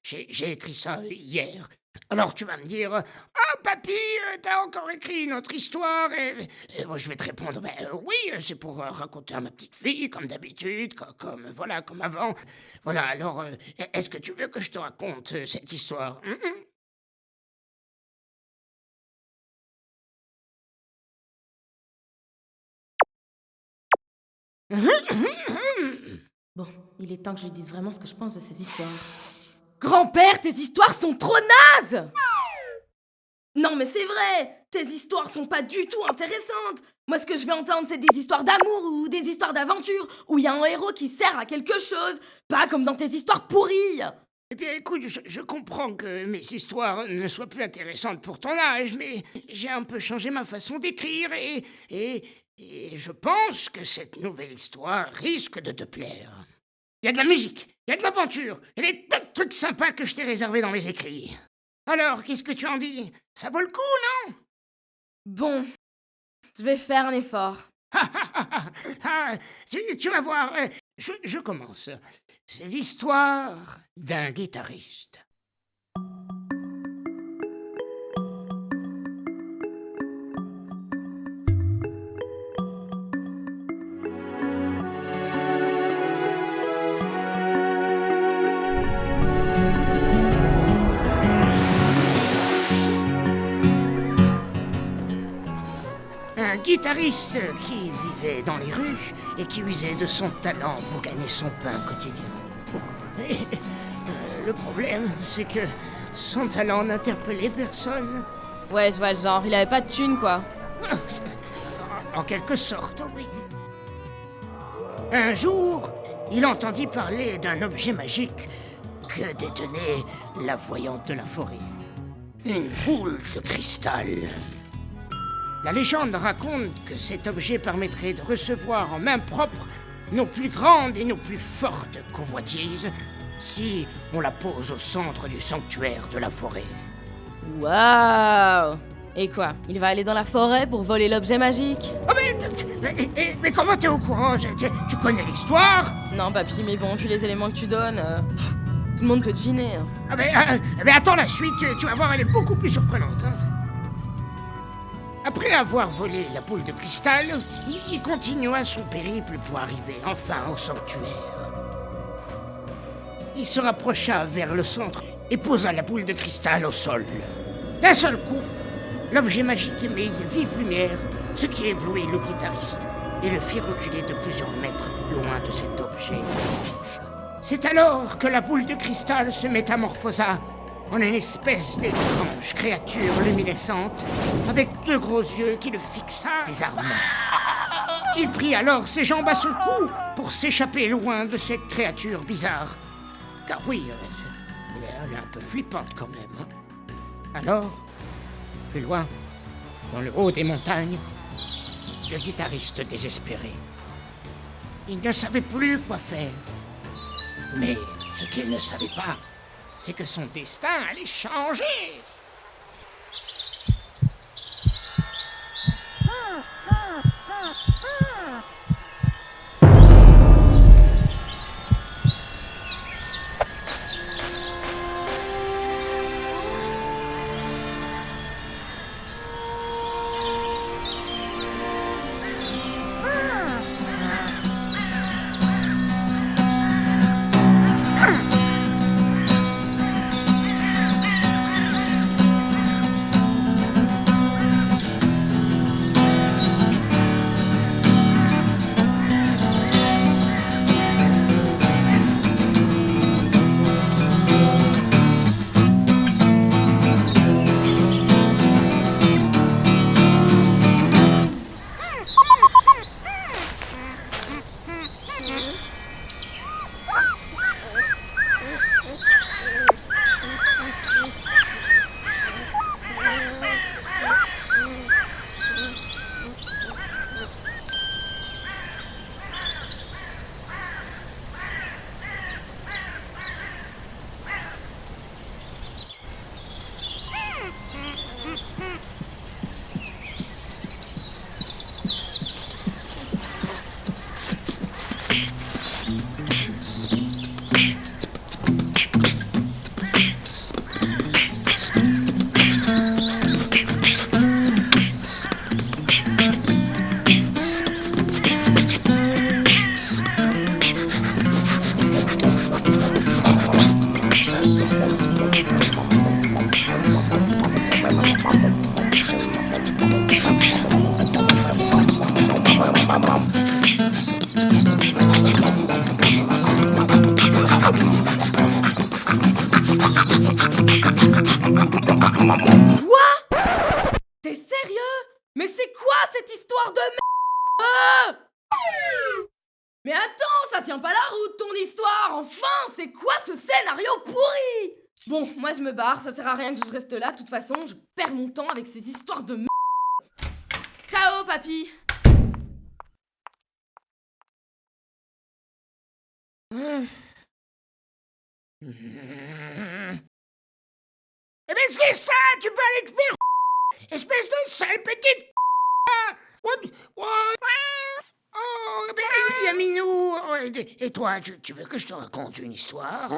j'ai écrit ça hier. Alors tu vas me dire, ah papy, t'as encore écrit une autre histoire et moi je vais te répondre, oui, c'est pour raconter à ma petite fille comme d'habitude, voilà, comme avant. Voilà, alors est-ce que tu veux que je te raconte cette histoire? Bon, il est temps que je lui dise vraiment ce que je pense de ces histoires. Grand-père, tes histoires sont trop nazes! Non mais c'est vrai! Tes histoires sont pas du tout intéressantes! Moi ce que je vais entendre c'est des histoires d'amour ou des histoires d'aventure où il y a un héros qui sert à quelque chose, pas comme dans tes histoires pourries! Eh bien, écoute, je comprends que mes histoires ne soient plus intéressantes pour ton âge, mais j'ai un peu changé ma façon d'écrire et je pense que cette nouvelle histoire risque de te plaire. Il y a de la musique, il y a de l'aventure, il y a des tas de trucs sympas que je t'ai réservés dans mes écrits. Alors, qu'est-ce que tu en dis? Ça vaut le coup, non? Bon, je vais faire un effort. Ah, tu vas voir, je commence. C'est l'histoire d'un guitariste. Un guitariste qui vivait dans les rues et qui usait de son talent pour gagner son pain quotidien. Et, le problème, c'est que son talent n'interpellait personne. Ouais, je vois le genre, il avait pas de thune quoi. En quelque sorte, oui. Un jour, il entendit parler d'un objet magique que détenait la voyante de la forêt. Une boule de cristal. La légende raconte que cet objet permettrait de recevoir en main propre nos plus grandes et nos plus fortes convoitises si on la pose au centre du sanctuaire de la forêt. Waouh! Et quoi? Il va aller dans la forêt pour voler l'objet magique? Oh mais comment t'es au courant? Tu connais l'histoire? Non, papy, mais bon, vu les éléments que tu donnes, tout le monde peut deviner. Ah mais attends la suite, tu vas voir, elle est beaucoup plus surprenante. Hein. Après avoir volé la boule de cristal, il continua son périple pour arriver enfin au sanctuaire. Il se rapprocha vers le centre et posa la boule de cristal au sol. D'un seul coup, l'objet magique émet une vive lumière, ce qui éblouit le guitariste et le fit reculer de plusieurs mètres loin de cet objet étrange. C'est alors que la boule de cristal se métamorphosa en une espèce d'étrange créature luminescente, avec deux gros yeux qui le fixaient bizarrement. Il prit alors ses jambes à son cou pour s'échapper loin de cette créature bizarre. Car oui, elle est un peu flippante quand même. Hein. Alors, plus loin, dans le haut des montagnes, le guitariste désespéré. Il ne savait plus quoi faire. Mais ce qu'il ne savait pas, c'est que son destin allait changer. Quoi? T'es sérieux? Mais c'est quoi cette histoire de merde? Mais attends, ça tient pas la route ton histoire, enfin, c'est quoi ce scénario pourri? Bon, moi je me barre, ça sert à rien que je reste là, de toute façon, je perds mon temps avec ces histoires de merde. Ciao, papy. Eh ben c'est ça, tu peux aller te faire espèce de sale petite ouais, oh, ben, Yaminou, et toi, tu veux que je te raconte une histoire?